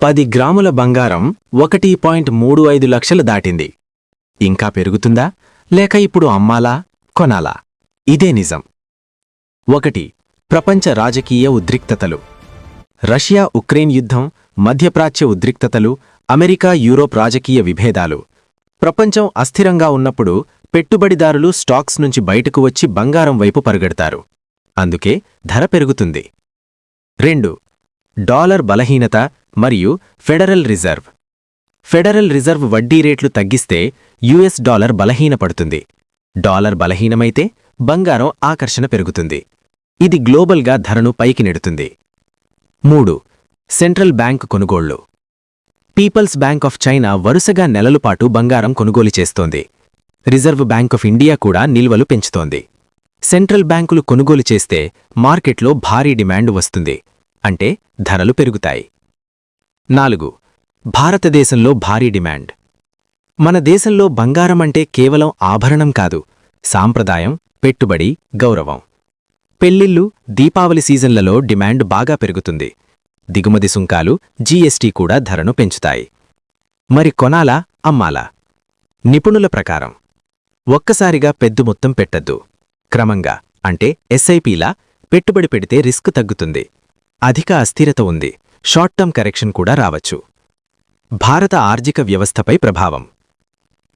10 గ్రాముల బంగారం 1.35 లక్షలు దాటింది. ఇంకా పెరుగుతుందా లేక ఇప్పుడు అమ్మాలా కొనాలా? ఇదే నిజం. 1. ప్రపంచ రాజకీయ ఉద్రిక్తతలు. రష్యా ఉక్రెయిన్ యుద్ధం, మధ్యప్రాచ్య ఉద్రిక్తతలు, అమెరికా యూరోప్ రాజకీయ విభేదాలు. ప్రపంచం అస్థిరంగా ఉన్నప్పుడు పెట్టుబడిదారులు స్టాక్స్ నుంచి బయటకు వచ్చి బంగారం వైపు పరుగెడతారు. అందుకే ధర పెరుగుతుంది. 2. డాలర్ బలహీనత మరియు ఫెడరల్ రిజర్వ్. ఫెడరల్ రిజర్వ్ వడ్డీ రేట్లు తగ్గిస్తే యుఎస్ డాలర్ బలహీనపడుతుంది. డాలర్ బలహీనమైతే బంగారం ఆకర్షణ పెరుగుతుంది. ఇది గ్లోబల్గా ధరను పైకి నెడుతుంది. 3. సెంట్రల్ బ్యాంక్ కొనుగోళ్లు. పీపుల్స్ బ్యాంక్ ఆఫ్ చైనా వరుసగా నెలలపాటు బంగారం కొనుగోలు చేస్తోంది. రిజర్వ్ బ్యాంక్ ఆఫ్ ఇండియా కూడా నిల్వలు పెంచుతోంది. సెంట్రల్ బ్యాంకులు కొనుగోలు చేస్తే మార్కెట్లో భారీ డిమాండ్ వస్తుంది. అంటే ధరలు పెరుగుతాయి. 4. భారతదేశంలో భారీ డిమాండ్. మన దేశంలో బంగారం అంటే కేవలం ఆభరణం కాదు, సాంప్రదాయం, పెట్టుబడి, గౌరవం. పెళ్లిళ్లు, దీపావళి సీజన్లలో డిమాండ్ బాగా పెరుగుతుంది. దిగుమతి సుంకాలు, జీఎస్టీ కూడా ధరను పెంచుతాయి. మరి కొనాలా అమ్మాలా? నిపుణుల ప్రకారం ఒక్కసారిగా పెద్ద మొత్తం పెట్టద్దు. క్రమంగా, అంటే ఎస్ఐపీలా పెట్టుబడి పెడితే రిస్క్ తగ్గుతుంది. అధిక అస్థిరత ఉంది, షార్ట్ టర్మ్ కరెక్షన్ కూడా రావచ్చు. భారత ఆర్థిక వ్యవస్థపై ప్రభావం.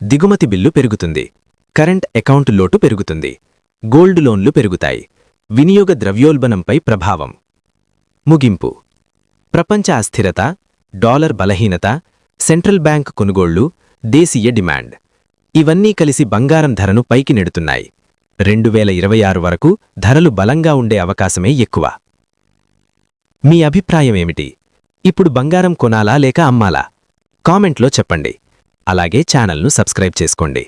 దిగుమతి బిల్లు పెరుగుతుంది, కరెంట్ అకౌంట్ లోటు పెరుగుతుంది, గోల్డ్ లోన్లు పెరుగుతాయి. వినియోగ ద్రవ్యోల్బణంపై ప్రభావం. ముగింపు. ప్రపంచ అస్థిరత, డాలర్ బలహీనత, సెంట్రల్ బ్యాంక్ కొనుగోళ్లు, దేశీయ డిమాండ్ ఇవన్నీ కలిసి బంగారం ధరను పైకి నెడుతున్నాయి. 2026 వరకు ధరలు బలంగా ఉండే అవకాశమే ఎక్కువ. మీ అభిప్రాయమేమిటి? ఇప్పుడు బంగారం కొనాలా లేక అమ్మాలా? కామెంట్లో చెప్పండి. అలాగే ఛానల్ను సబ్స్క్రైబ్ చేసుకోండి.